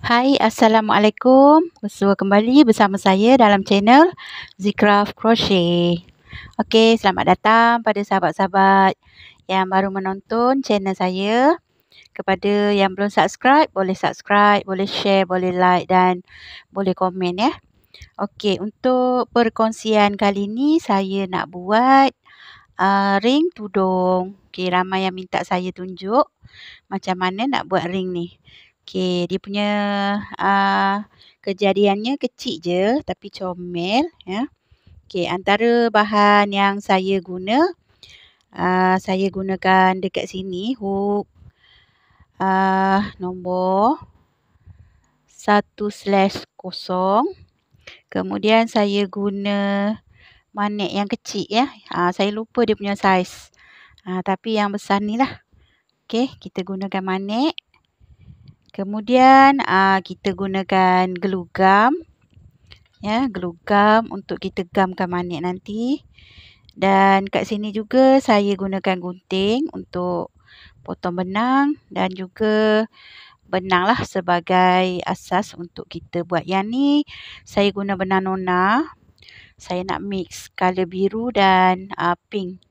Hai, Assalamualaikum. Bersua kembali bersama saya dalam channel Zicraft Crochet. Okey, selamat datang pada sahabat-sahabat yang baru menonton channel saya. Kepada yang belum subscribe, boleh share, boleh like dan boleh komen ya. Okey, untuk perkongsian kali ini saya nak buat ring tudung. Okey, ramai yang minta saya tunjuk macam mana nak buat ring ni. Okey, dia punya kejadiannya kecil je tapi comel ya. Okey, antara bahan yang saya guna, saya gunakan dekat sini hook nombor 1/0. Kemudian saya guna magnet yang kecil ya. Saya lupa dia punya saiz. Tapi yang besar ni lah. Okey, kita gunakan magnet. Kemudian kita gunakan glue gum. Ya, glue gum untuk kita gamkan magnet nanti. Dan kat sini juga saya gunakan gunting untuk potong benang dan juga benang lah sebagai asas untuk kita buat. Yang ni saya guna benang nona. Saya nak mix color biru dan pink.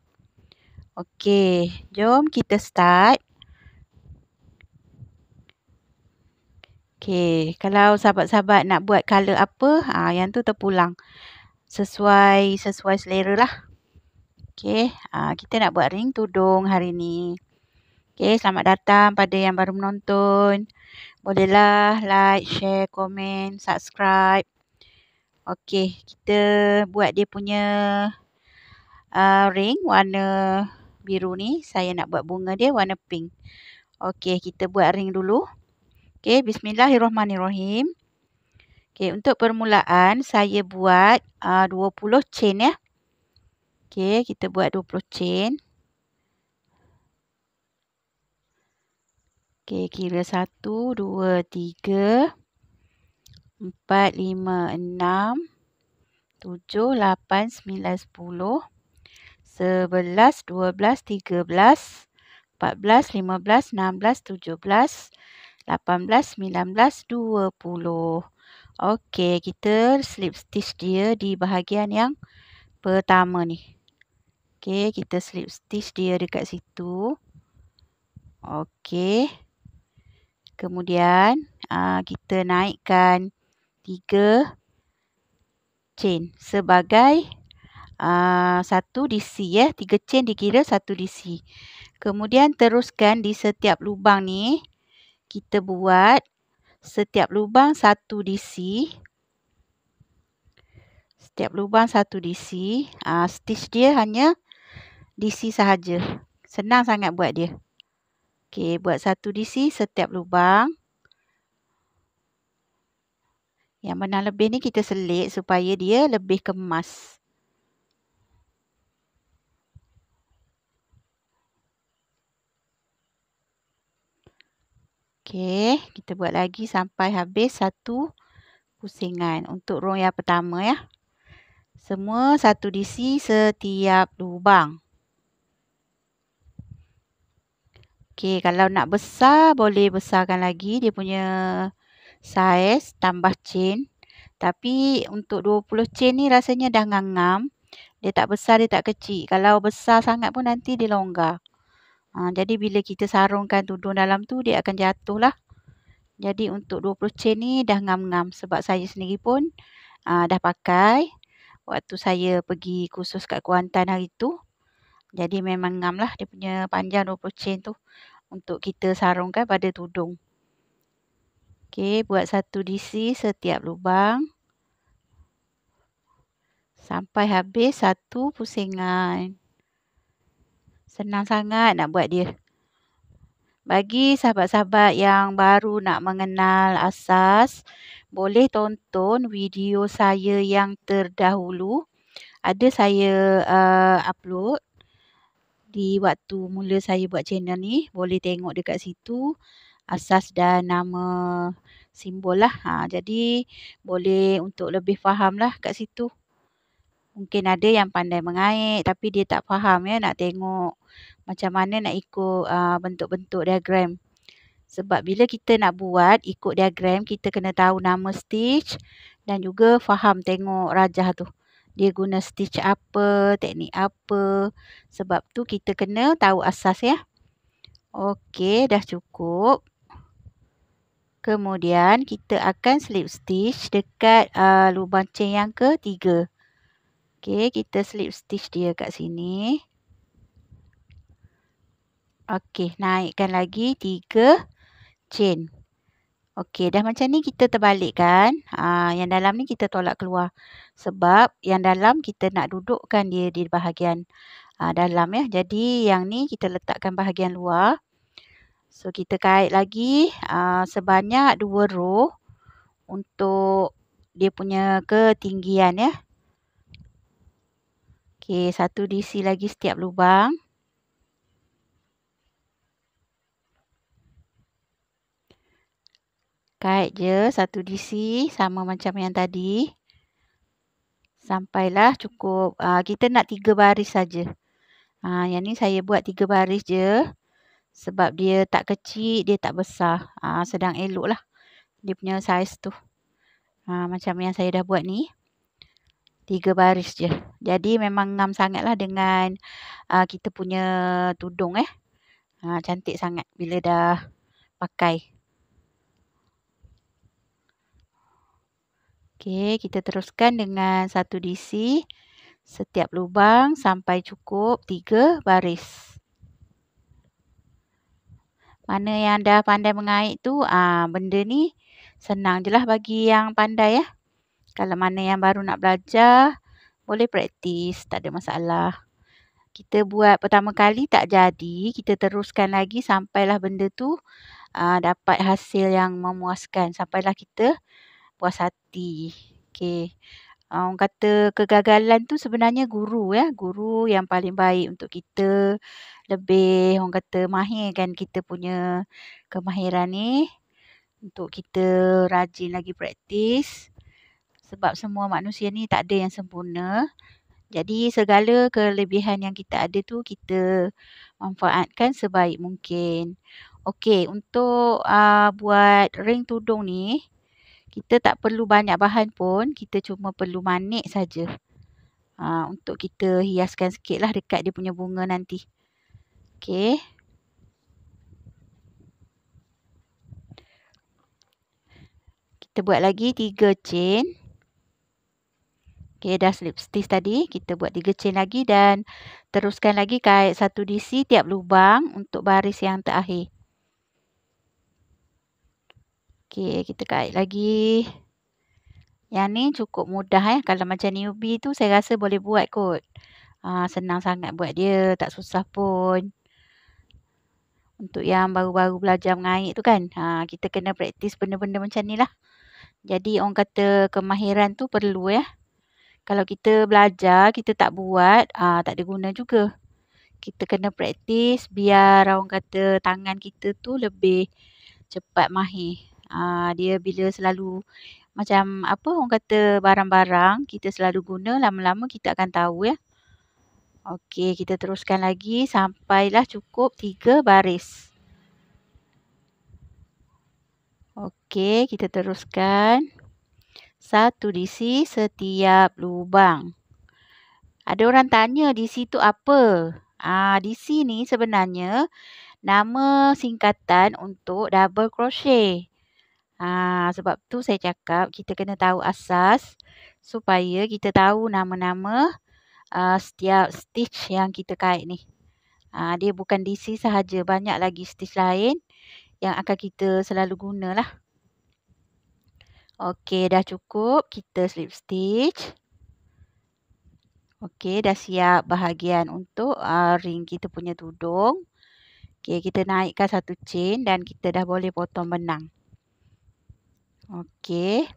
Okey, jom kita start. Okey, kalau sahabat-sahabat nak buat color apa, yang tu terpulang. Sesuai selera lah. Okey, kita nak buat ring tudung hari ni. Okey, selamat datang pada yang baru menonton. Bolehlah like, share, komen, subscribe. Okey, kita buat dia punya ring warna biru ni. Saya nak buat bunga dia warna pink. Okey, kita buat ring dulu. Okey, bismillahirrahmanirrahim. Okey, untuk permulaan saya buat 20 chain ya. Okey, kita buat 20 chain. Okey, kira 1, 2, 3, 4, 5, 6, 7, 8, 9, 10, 11, 12, 13, 14, 15, 16, 17, 18, 19, 20. Okey, kita slip stitch dia di bahagian yang pertama ni. Okey, kita slip stitch dia dekat situ. Okey. Kemudian kita naikkan 3 chain sebagai 1 DC ya. 3 chain dikira 1 DC. Kemudian teruskan di setiap lubang ni kita buat setiap lubang 1 DC. Setiap lubang 1 DC. Stitch dia hanya DC sahaja. Senang sangat buat dia. Okey, buat 1 DC setiap lubang. Yang benang lebih ni kita selit supaya dia lebih kemas. Okey, kita buat lagi sampai habis 1 pusingan untuk row yang pertama ya. Semua 1 DC setiap lubang. Okey, kalau nak besar boleh besarkan lagi dia punya saiz, tambah chain. Tapi untuk 20 chain ni rasanya dah ngam-ngam. Dia tak besar, dia tak kecil. Kalau besar sangat pun nanti dia longgar. Jadi bila kita sarungkan tudung dalam tu dia akan jatuh lah. Jadi untuk 20 chain ni dah ngam-ngam. Sebab saya sendiri pun dah pakai. Waktu saya pergi kursus kat Kuantan hari tu. Jadi memang ngam lah dia punya panjang 20 chain tu. Untuk kita sarungkan pada tudung. Okey, buat 1 DC setiap lubang. Sampai habis 1 pusingan. Senang sangat nak buat dia. Bagi sahabat-sahabat yang baru nak mengenal asas, boleh tonton video saya yang terdahulu. Ada saya upload di waktu mula saya buat channel ni. Boleh tengok dekat situ asas dan nama simbol lah. Jadi boleh untuk lebih faham lah kat situ. Mungkin ada yang pandai mengait tapi dia tak faham ya nak tengok macam mana nak ikut bentuk-bentuk diagram. Sebab bila kita nak buat ikut diagram, kita kena tahu nama stitch dan juga faham tengok rajah tu. Dia guna stitch apa, teknik apa. Sebab tu kita kena tahu asas ya. Okey, dah cukup. Kemudian kita akan slip stitch dekat lubang chain yang ketiga. Okey, kita slip stitch dia kat sini. Okey, naikkan lagi 3 chain. Okey, dah macam ni kita terbalikkan. Yang dalam ni kita tolak keluar. Sebab yang dalam kita nak dudukkan dia di bahagian dalam ya. Jadi yang ni kita letakkan bahagian luar. So kita kait lagi sebanyak 2 row untuk dia punya ketinggian ya. Okey, 1 DC lagi setiap lubang. Kait je 1 DC sama macam yang tadi. Sampailah cukup. Kita nak 3 baris saja. Yang ni saya buat 3 baris je. Sebab dia tak kecil, dia tak besar. Sedang elok lah. Dia punya saiz tu. Macam yang saya dah buat ni. 3 baris je. Jadi memang ngam sangat lah dengan kita punya tudung cantik sangat bila dah pakai. Okey, kita teruskan dengan 1 DC setiap lubang sampai cukup 3 baris. Mana yang dah pandai mengait tu, benda ni senang je lah bagi yang pandai ya. Kalau mana yang baru nak belajar, boleh praktis, tak ada masalah. Kita buat pertama kali tak jadi, kita teruskan lagi sampailah benda tu dapat hasil yang memuaskan. Sampailah kita puas hati. Okey. Orang kata kegagalan tu sebenarnya guru ya. Guru yang paling baik untuk kita. Lebih orang kata mahirkan kita punya kemahiran ni. Untuk kita rajin lagi praktis. Sebab semua manusia ni tak ada yang sempurna. Jadi segala kelebihan yang kita ada tu kita manfaatkan sebaik mungkin. Okey, untuk buat ring tudung ni, kita tak perlu banyak bahan pun, kita cuma perlu manik saja. Untuk kita hiaskan sikit lah dekat dia punya bunga nanti. Okey. Kita buat lagi 3 chain. Okey, dah slip stitch tadi. Kita buat 3 chain lagi dan teruskan lagi kait 1 DC tiap lubang untuk baris yang terakhir. Okey, kita kait lagi. Yang ni cukup mudah Kalau macam newbie tu saya rasa boleh buat kot. Senang sangat buat dia, tak susah pun. Untuk yang baru-baru belajar mengait tu kan, kita kena praktis benda-benda macam ni lah. Jadi orang kata kemahiran tu perlu ya. Kalau kita belajar, kita tak buat, tak ada guna juga. Kita kena praktis biar orang kata tangan kita tu lebih cepat mahir. Dia bila selalu macam apa orang kata barang-barang kita selalu guna, lama-lama kita akan tahu ya. Okey, kita teruskan lagi sampailah cukup 3 baris. Okey, kita teruskan 1 DC setiap lubang. Ada orang tanya DC tu apa? DC ni sebenarnya nama singkatan untuk double crochet. Sebab tu saya cakap kita kena tahu asas supaya kita tahu nama-nama setiap stitch yang kita kait ni. Dia bukan DC sahaja, banyak lagi stitch lain yang akan kita selalu gunalah. Okey, dah cukup. Kita slip stitch. Okey, dah siap bahagian untuk ring kita punya tudung. Okey, kita naikkan 1 chain dan kita dah boleh potong benang. Okey.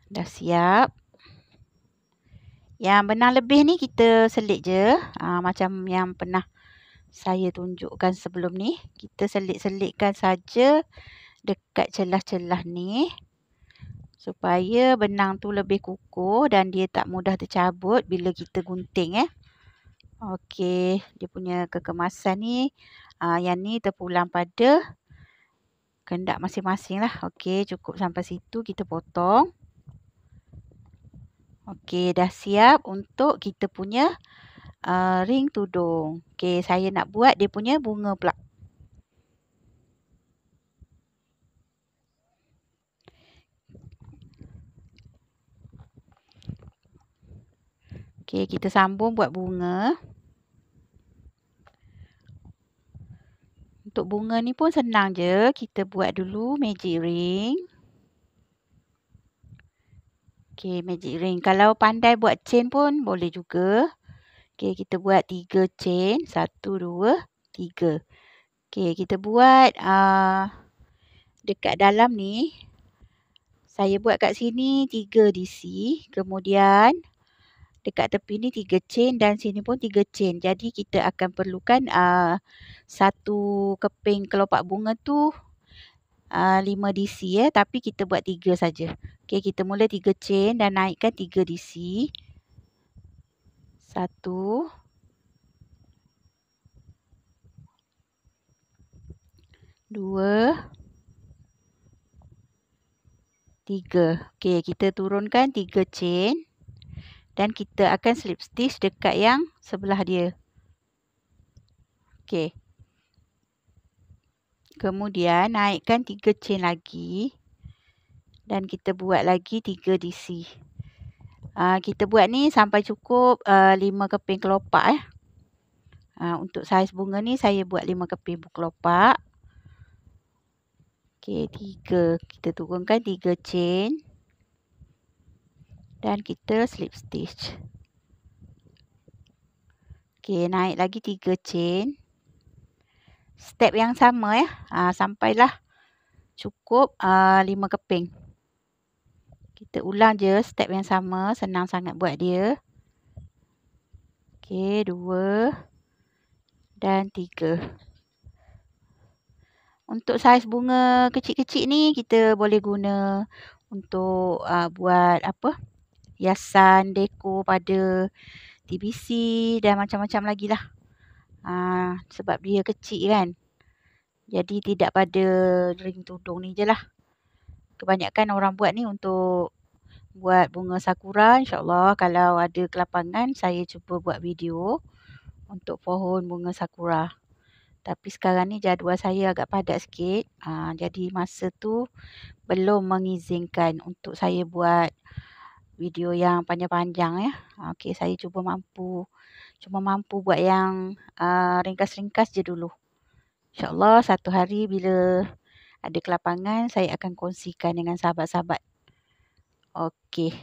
Dah siap. Yang benang lebih ni kita selit je. Macam yang pernah saya tunjukkan sebelum ni. Kita selit-selitkan saja dekat celah-celah ni. Supaya benang tu lebih kukuh dan dia tak mudah tercabut bila kita gunting Okey. Dia punya kekemasan ni. Yang ni terpulang pada Kehendak masing-masing lah. Okey, cukup sampai situ kita potong. Okey, dah siap untuk kita punya ring tudung. Okey, saya nak buat dia punya bunga pula. Okey, kita sambung buat bunga. Untuk bunga ni pun senang je. Kita buat dulu magic ring. Okey, magic ring. Kalau pandai buat chain pun boleh juga. Okey, kita buat 3 chain. 1, 2, 3. Okey, kita buat dekat dalam ni. Saya buat kat sini 3 DC. Kemudian dekat tepi ni 3 chain dan sini pun 3 chain. Jadi kita akan perlukan satu keping kelopak bunga tu 5 DC tapi kita buat 3 saja. Okey, kita mula 3 chain dan naikkan 3 DC. 1, 2, 3. Okey, kita turunkan 3 chain dan kita akan slip stitch dekat yang sebelah dia. Okey. Kemudian naikkan 3 chain lagi dan kita buat lagi 3 DC. Kita buat ni sampai cukup 5 keping kelopak. Untuk saiz bunga ni saya buat 5 keping kelopak. Okey, 3. Kita turunkan 3 chain dan kita slip stitch. Okey, naik lagi 3 chain. Step yang sama sampailah cukup 5 keping. Kita ulang je step yang sama, senang sangat buat dia. Okey, 2 dan 3. Untuk saiz bunga kecil-kecil ni kita boleh guna untuk buat hiasan dekor pada TBC dan macam-macam lagi lah. Sebab dia kecil kan. Jadi tidak pada ring tudung ni je lah. Kebanyakan orang buat ni untuk buat bunga sakura. InsyaAllah kalau ada kelapangan saya cuba buat video untuk pohon bunga sakura. Tapi sekarang ni jadual saya agak padat sikit. Jadi masa tu belum mengizinkan untuk saya buat video yang panjang-panjang ya. Okey, saya cuma mampu buat yang ringkas-ringkas je dulu. InsyaAllah satu hari bila ada kelapangan saya akan kongsikan dengan sahabat-sahabat. Okey.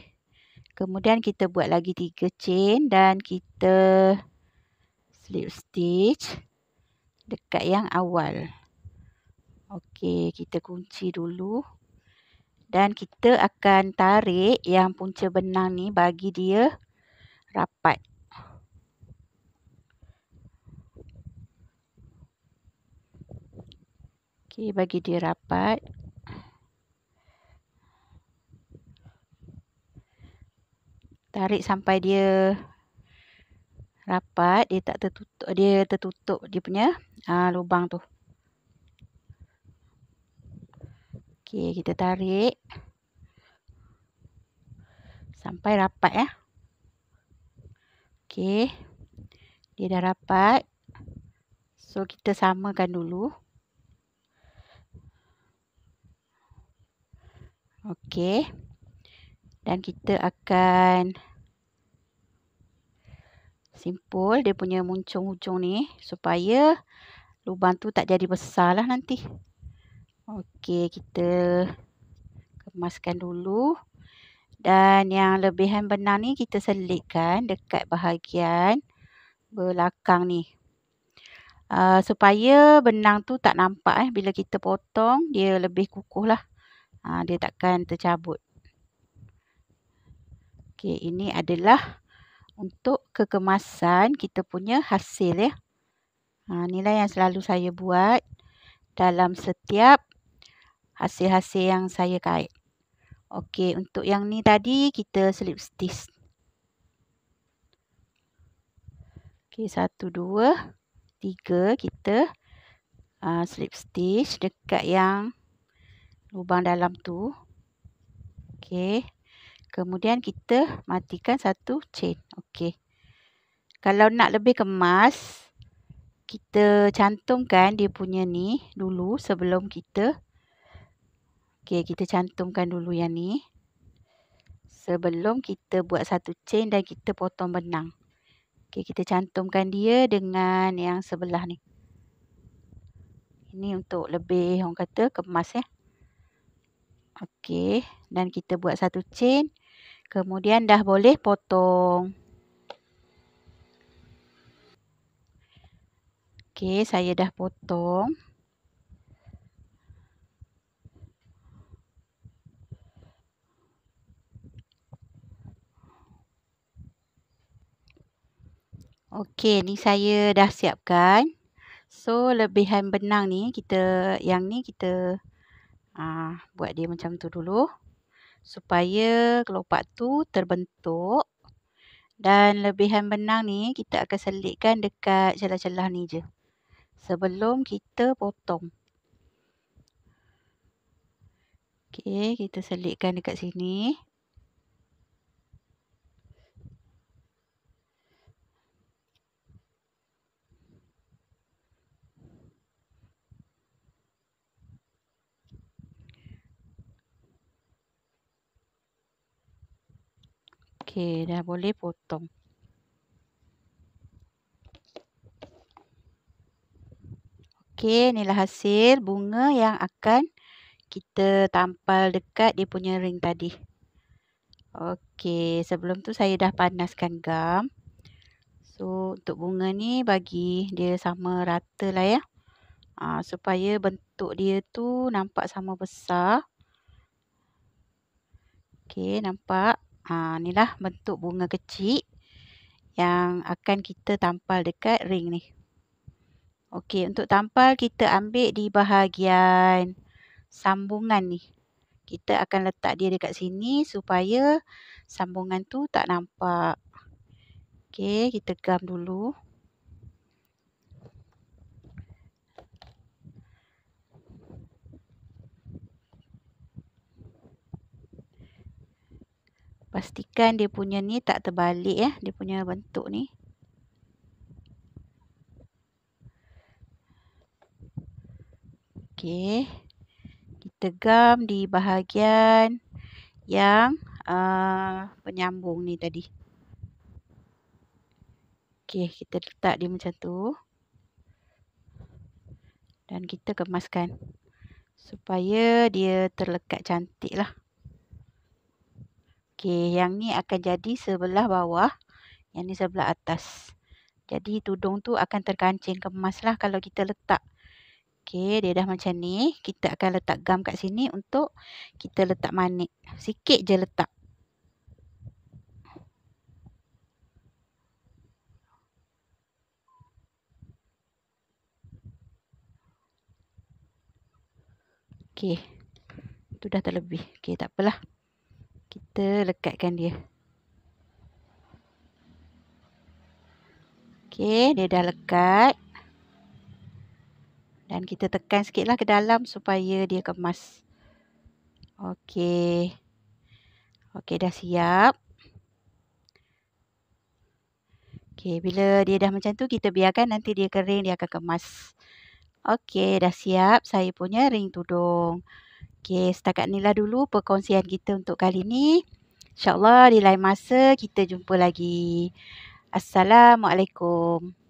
Kemudian kita buat lagi 3 chain dan kita slip stitch dekat yang awal. Okey, kita kunci dulu. Dan kita akan tarik yang punca benang ni bagi dia rapat. Okey, bagi dia rapat. Tarik sampai dia rapat, dia tak tertutup, dia tertutup dia punya lubang tu. Okey, kita tarik sampai rapat ya. Okey. Dia dah rapat. So kita samakan dulu. Okey. Dan kita akan simpul dia punya muncung-muncung ni supaya lubang tu tak jadi besar lah nanti. Okey, kita kemaskan dulu. Dan yang lebihan benang ni kita selitkan dekat bahagian belakang ni. Supaya benang tu tak nampak bila kita potong dia lebih kukuh lah. Dia takkan tercabut. Okey, ini adalah untuk kekemasan kita punya hasil ya. Inilah yang selalu saya buat dalam setiap hasil-hasil yang saya kait. Okey, untuk yang ni tadi kita slip stitch. Okey, 1, 2, 3 kita slip stitch dekat yang lubang dalam tu. Okey. Kemudian kita matikan satu chain. Okey. Kalau nak lebih kemas, kita cantumkan dia punya ni dulu sebelum kita. Okey, kita cantumkan dulu yang ni. Sebelum kita buat satu chain dan kita potong benang. Okey, kita cantumkan dia dengan yang sebelah ni. Ini untuk lebih orang kata kemas ya. Okey, dan kita buat satu chain. Kemudian dah boleh potong. Okey, saya dah potong. Okey, ni saya dah siapkan. So, lebihan benang ni kita buat dia macam tu dulu. Supaya kelopak tu terbentuk. Dan lebihan benang ni kita akan selitkan dekat celah-celah ni je. Sebelum kita potong. Okey, kita selitkan dekat sini. Okey, dah boleh potong. Okey, inilah hasil bunga yang akan kita tampal dekat dia punya ring tadi. Okey, sebelum tu saya dah panaskan gam. So, untuk bunga ni bagi dia sama rata lah ya. Supaya bentuk dia tu nampak sama besar. Okey, nampak? Inilah bentuk bunga kecil yang akan kita tampal dekat ring ni. Okey, untuk tampal kita ambil di bahagian sambungan ni. Kita akan letak dia dekat sini supaya sambungan tu tak nampak. Okey, kita gam dulu. Pastikan dia punya ni tak terbalik ya, dia punya bentuk ni. Okey. Kita gam di bahagian yang penyambung ni tadi. Okey, kita letak dia macam tu. Dan kita kemaskan. Supaya dia terlekat cantik lah. Okey, yang ni akan jadi sebelah bawah. Yang ni sebelah atas. Jadi tudung tu akan terkancing kemas lah kalau kita letak. Okey, dia dah macam ni. Kita akan letak gam kat sini untuk kita letak manik. Sikit je letak. Okey, tu dah terlebih. Okey, tak apalah. Kita lekatkan dia. Okey, dia dah lekat. Dan kita tekan sikit lah ke dalam supaya dia kemas. Okey. Okey, dah siap. Okey, bila dia dah macam tu, kita biarkan nanti dia kering, dia akan kemas. Okey, dah siap saya punya ring tudung. Okey, setakat ni lah dulu perkongsian kita untuk kali ni. InsyaAllah di lain masa kita jumpa lagi. Assalamualaikum.